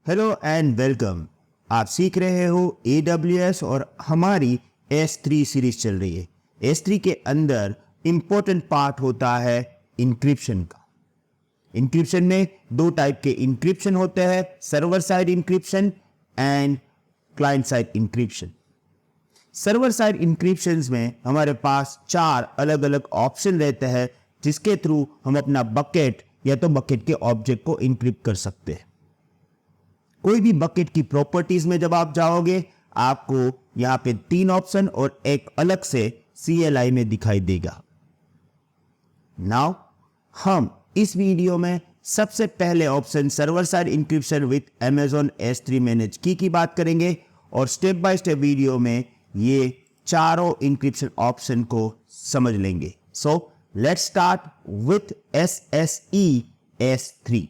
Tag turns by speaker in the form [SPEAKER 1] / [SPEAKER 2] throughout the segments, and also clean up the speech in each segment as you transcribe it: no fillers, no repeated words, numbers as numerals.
[SPEAKER 1] Hello and welcome. आप सीख रहे हो AWS और हमारी S3 सीरीज चल रही है। S3 के अंदर इंपॉर्टेंट पार्ट होता है इंक्रिप्शन का। इंक्रिप्शन में दो टाइप के इंक्रिप्शन होते हैं, server side encryption and client side encryption. Server side encryptions में हमारे पास 4 अलग अलग ऑप्शन रहते हैं जिसके थ्रू हम अपना बकेट या तो बकेट के ऑब्जेक्ट को इंक्रिप्ट कर सकते हैं। कोई भी बकेट की प्रॉपर्टीज में जब आप जाओगे आपको यहां पे 3 ऑप्शन और एक अलग से CLI में दिखाई देगा। नाउ हम इस वीडियो में सबसे पहले option server side encryption with Amazon S3 manage की बात करेंगे और स्टेप बाय स्टेप वीडियो में ये चारों इंक्रिप्शन ऑप्शन को समझ लेंगे। So let's start with SSE S3।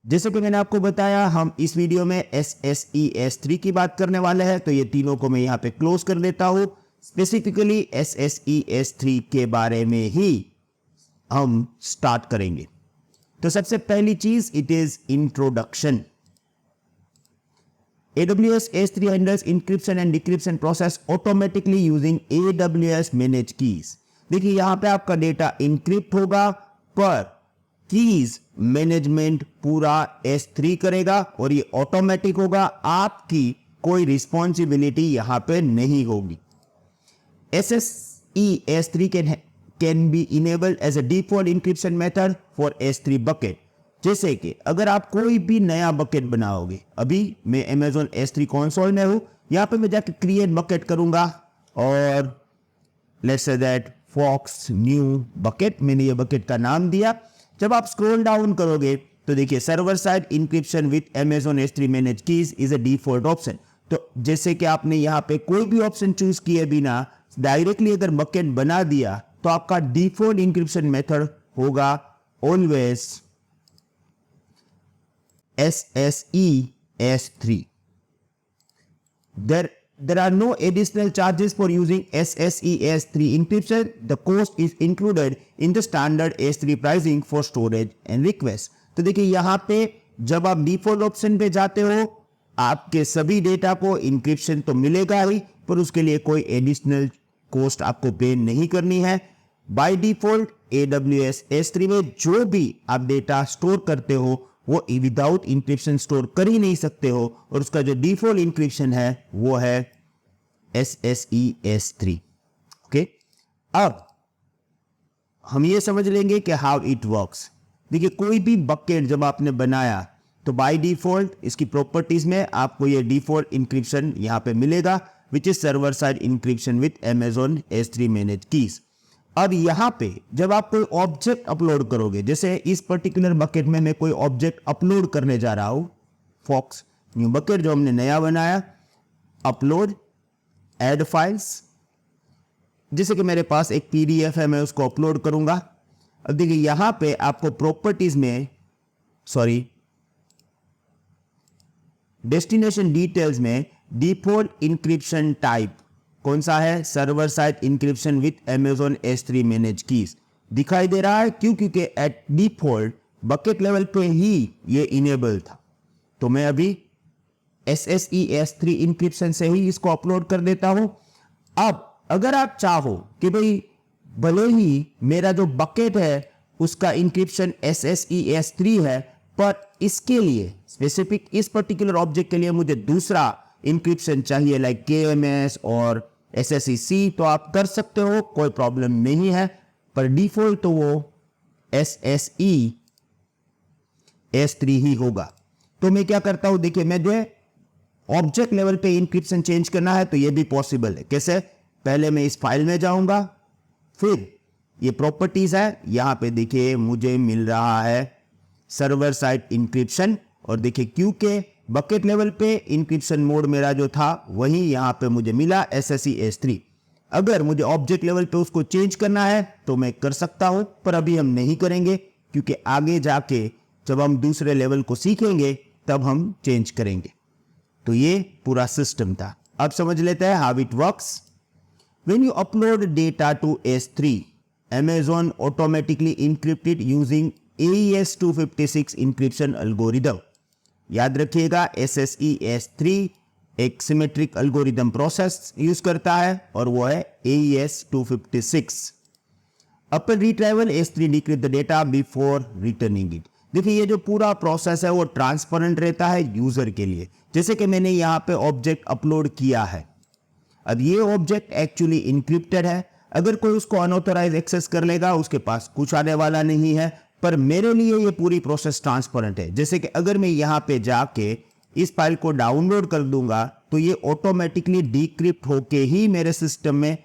[SPEAKER 1] जैसे कि मैंने आपको बताया हम इस वीडियो में SSE S3 की बात करने वाले हैं, तो ये तीनों को मैं यहाँ पे क्लोज कर देता हूँ। स्पेसिफिकली SSE S3 के बारे में ही हम स्टार्ट करेंगे। तो सबसे पहली चीज it is introduction. AWS S3 handles encryption and decryption process automatically using AWS manage keys. देखिए यहाँ पे आपका डेटा इंक्रिप्ट होगा पर कीज मैनेजमेंट पूरा S3 करेगा और ये ऑटोमेटिक होगा, आपकी कोई रिस्पॉन्सिबिलिटी यहां पे नहीं होगी। SSE S3 can be enabled as a default encryption method for S3 bucket. जैसे कि अगर आप कोई भी नया बकेट बनाओगे, अभी मैं Amazon S3 कंसोल में हूं, यहां पे मैं जाके क्रिएट बकेट करूंगा और let's say that fox new bucket, मैंने ये बकेट का नाम दिया। जब आप स्क्रॉल डाउन करोगे तो देखिए server side encryption with Amazon S3 manage keys is a default option. तो जैसे कि आपने यहां पे कोई भी ऑप्शन चूज किए बिना डायरेक्टली अगर बकेट बना दिया तो आपका डिफॉल्ट इंक्रिप्शन मेथड होगा always SSE S3। There are no additional charges for using SSE S3 encryption. The cost is included in the standard S3 pricing for storage and request. तो देखिए यहाँ पे जब आप डिफॉल्ट ऑप्शन पे जाते हो आपके सभी डेटा को इंक्रिप्शन तो मिलेगा ही, पर उसके लिए कोई एडिशनल कॉस्ट आपको पे नहीं करनी है। बाय डिफॉल्ट AWS S3 में जो भी आप डेटा स्टोर करते हो वो विदाउट इंक्रिप्शन स्टोर कर ही नहीं सकते हो और उसका जो डिफॉल्ट इंक्रिप्शन है वो है SSE S3। ओके, अब हम ये समझ लेंगे कि हाउ इट वर्क्स। देखिए कोई भी बकेट जब आपने बनाया तो बाय डिफॉल्ट इसकी प्रॉपर्टीज में आपको ये डिफॉल्ट इंक्रिप्शन यहां पे मिलेगा which is server side encryption with Amazon S3 manage keys. अब यहां पे जब आप कोई ऑब्जेक्ट अपलोड करोगे, जैसे इस पर्टिकुलर बकेट में मैं कोई ऑब्जेक्ट अपलोड करने जा रहा हूं, फॉक्स न्यू बकेट जो हमने नया बनाया, अपलोड ऐड फाइल्स। जैसे कि मेरे पास एक PDF है, मैं उसको अपलोड करूंगा। अब देखिए यहां पे आपको प्रॉपर्टीज में डेस्टिनेशन डिटेल्स में डिफॉल्ट इंक्रिप्शन टाइप कौन सा है, server side encryption with Amazon S3 manage keys दिखाई दे रहा है। क्यों? क्योंकि एट डिफॉल्ट बकेट लेवल पे ही ये इनेबल था। तो मैं अभी SSE S3 इंक्रिप्शन से ही इसको अपलोड कर देता हूं। अब अगर आप चाहो कि भाई भले ही मेरा जो बकेट है उसका इंक्रिप्शन SSE S3 है, पर इसके लिए स्पेसिफिक इस पर्टिकुलर ऑब्जेक्ट के लिए मुझे दूसरा इंक्रिप्शन चाहिए लाइक KMS और SSE, तो आप कर सकते हो, कोई प्रॉब्लम नहीं है। पर डिफॉल्ट तो वो SSE S3 ही होगा। तो मैं क्या करता हूं, देखिए मैं जो है ऑब्जेक्ट लेवल पे इंक्रिप्शन चेंज करना है तो ये भी पॉसिबल है। कैसे? पहले मैं इस फाइल में जाऊंगा, फिर ये प्रॉपर्टीज है, यहां पे देखिए मुझे मिल रहा है सर्वर साइड इंक्रिप्शन और देखिए क्योंकि बकेट लेवल पे इंक्रिप्शन मोड मेरा जो था वही यहां पे मुझे मिला SSE S3। अगर मुझे ऑब्जेक्ट लेवल पे उसको चेंज करना है तो मैं कर सकता हूं, पर अभी हम नहीं करेंगे क्योंकि आगे जाके जब हम दूसरे लेवल को सीखेंगे तब हम चेंज करेंगे। तो ये पूरा सिस्टम था। अब समझ लेते हैं how it works. When you upload data to S3, Amazon automatically encrypted using AES 256 encryption algorithm. याद रखिएगा SSES3 एक सिमेट्रिक अल्गोरिदम प्रोसेस यूज करता है और वो है AES 256. Upon retrieval, S3 decrypt the data before returning it. देखिए ये जो पूरा प्रोसेस है वो ट्रांसपेरेंट रहता है यूजर के लिए. जैसे कि मैंने यहाँ पे ऑब्जेक्ट अपलोड किया है, अब ये ऑब्जेक्ट एक्चुअली इंक्रिप्टेड है. अगर कोई उसको अनऑथराइज एक्सेस कर लेगा उसके पास कुछ आने वाला नहीं है, पर मेरे लिए ये पूरी प्रोसेस ट्रांसपेरेंट है. जैसे कि अगर मैं यहाँ पे जाके इस फाइल को डाउनलोड कर दूंगा तो ये ऑटोमेटिकली डिक्रिप्ट होके ही मेरे सिस्टम में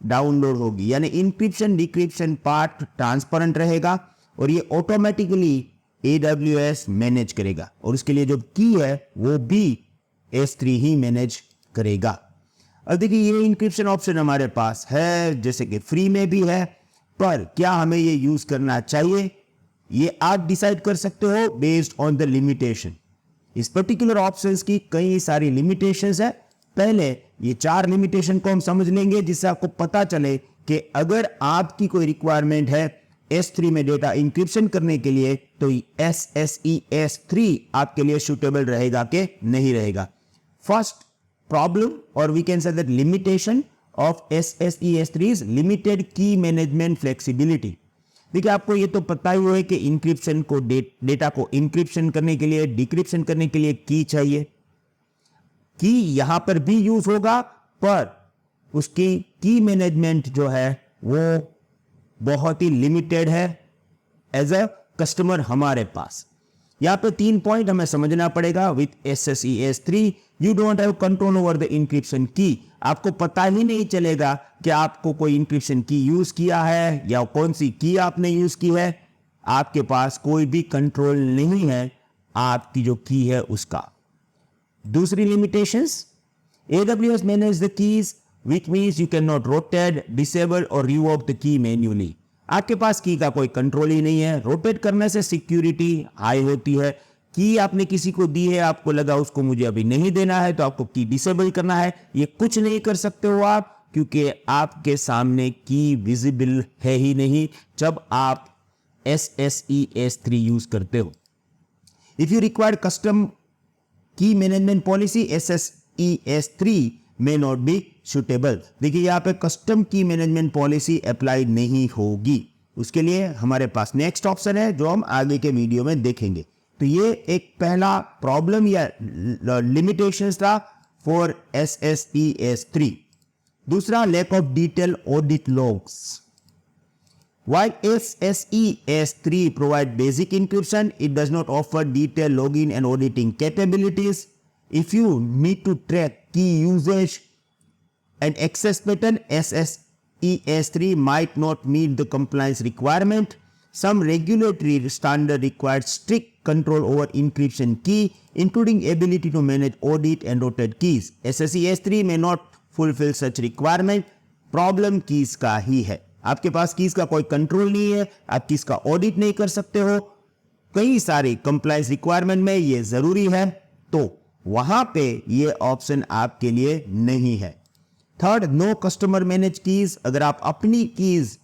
[SPEAKER 1] डाउनलोड होगी. यानी इंक्रिप्शन डिक्रिप्शन पार्ट ट्रांसपेरेंट रहेगा और ये ऑटोमेटिकली AWS मैनेज करेगा और उसके लिए जो की है वो भी S3 ही मैनेज करेगा. अब देखिए ये इंक्रिप्शन ऑप्शन हमारे पास है, जैसे कि फ्री में भी है, पर क्या हमें ये यूज करना चाहिए ये आप डिसाइड कर सकते हो बेस्ड ऑन द लिमिटेशन. इस पर्टिकुलर ऑप्शंस की कई सारी लिमिटेशंस है. पहले ये 4 लिमिटेशन को हम समझ लेंगे जिससे आपको पता चले कि अगर आपकी कोई रिक्वायरमेंट है S3 में डेटा इंक्रिप्शन करने के लिए तो SSES3 आपके लिए सुटेबल रहेगा कि नहीं रहेगा. फर्स्ट प्रॉब्लम और we can say that limitation of SSES3 is limited key management flexibility. देखिए आपको ये तो पता ही है कि इंक्रिप्शन को डेटा को इंक्रिप्शन करने के लिए डिक्रिप्शन करने के लिए की चाहिए. की यहां पर भी यूज होगा पर उसकी की मैनेजमेंट जो है वो बहुत ही लिमिटेड है एज अ कस्टमर हमारे पास. यहां पे 3 पॉइंट हमें समझना पड़ेगा. With SSES3 you don't have control over the encryption key. आपको पता ही नहीं चलेगा कि आपको कोई इंक्रिप्शन की यूज किया है या कौन सी की आपने यूज की है. आपके पास कोई भी कंट्रोल नहीं है आपकी जो की है उसका. दूसरी limitations, AWS manage the keys which means you cannot rotate, disable or revoke the key manually. आपके पास की का कोई कंट्रोल ही नहीं है. रोटेट करने से सिक्योरिटी हाई होती है. की आपने किसी को दी है, आपको लगा उसको मुझे अभी नहीं देना है तो आपको की डिसेबल करना है. ये कुछ नहीं कर सकते हो आप क्योंकि आपके सामने की विजिबल है ही नहीं जब आप SSES3 यूज करते हो. इफ यू रिक्वायर कस्टम की management policy SSES3 may not be suitable. देखिए यहाँ पे कस्टम की मैनेजमेंट पॉलिसी अप्लाई नहीं होगी. उसके लिए हमारे पास नेक्स्ट ऑप्शन है जो हम आगे के वीडियो में देखेंगे. तो ये एक पहला प्रॉब्लम या लिमिटेशंस था फॉर SSES3. दूसरा, lack of detail audit logs. While SSES3 provide basic encryption, it does not offer detailed login and auditing capabilities. If you need to track key usage and access pattern, SSES3 might not meet the compliance requirement. Some regulatory standard requires strict control over encryption key, including ability to manage audit and rotate keys. SSES3 may not fulfill such requirement. Problem keys का ही है. आपके पास keys का कोई control नहीं है, आप keys का audit नहीं कर सकते हो. कई सारे कंप्लायंस रिक्वायरमेंट में ये जरूरी है तो वहां पे ये ऑप्शन आपके लिए नहीं है. Third, no customer manage keys. अगर आप अपनी कीज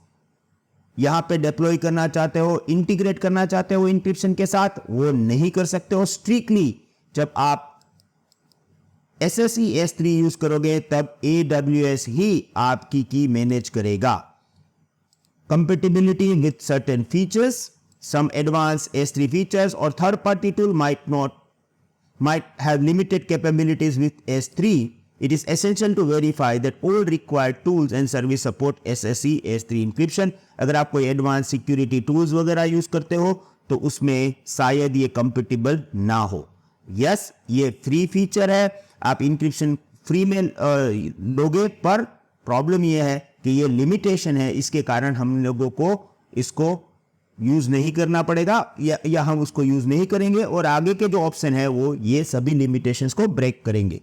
[SPEAKER 1] यहां पे डिप्लॉय करना चाहते हो, इंटीग्रेट करना चाहते हो इंक्रिप्शन के साथ, वो नहीं कर सकते हो. स्ट्रिक्टली जब आप SSES3 यूज करोगे तब AWS ही आपकी की मैनेज करेगा. Compatibility with certain features, some advanced S3 features or third-party tool might have limited capabilities with S3. It is essential to verify that all required tools and service support SSES3 encryption. अगर आप कोई advance security tools वगैरह use करते हो तो उसमें शायद ये कंपेटिबल ना हो. यस, ये फ्री फीचर है, आप इंक्रिप्शन फ्री में लोगे, पर प्रॉब्लम ये है कि ये लिमिटेशन है. इसके कारण हम लोगों को इसको यूज नहीं करना पड़ेगा या हम उसको यूज नहीं करेंगे और आगे के जो ऑप्शन है वो ये सभी लिमिटेशंस को ब्रेक करेंगे.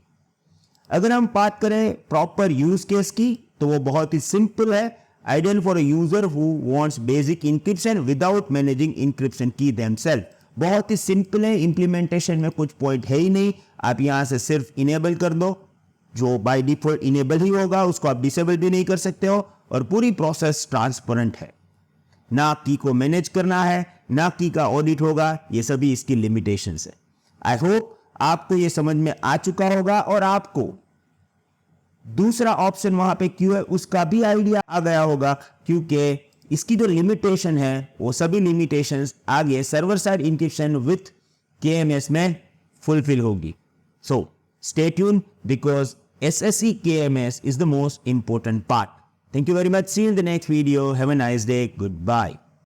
[SPEAKER 1] अगर हम बात करें प्रॉपर यूज केस की तो वो बहुत ही सिंपल है. Ideal for a user who wants basic encryption without managing encryption key themselves. बहुत ही सिंपल है. इंप्लीमेंटेशन में कुछ पॉइंट है ही नहीं. आप यहां से सिर्फ इनेबल कर दो, जो बाय डिफॉल्ट इनेबल ही होगा, उसको आप डिसेबल भी नहीं कर सकते हो. और पूरी प्रोसेस ट्रांसपेरेंट है। ना की को मैनेज करना है, ना की का ऑडिट होगा, ये सभी इसकी लिमिटेशंस है। आई होप आपको ये समझ में आ चुका होगा और आपको दूसरा ऑप्शन वहां पे क्यों है उसका भी आइडिया आ गया होगा, क्योंकि इसकी जो लिमिटेशन है वो सभी लिमिटेशंस आगे server side encryption with KMS में फुलफिल होगी। So stay tune because SSE KMS is the most important part. Thank you very much. See you in the next video. Have a nice day. Goodbye.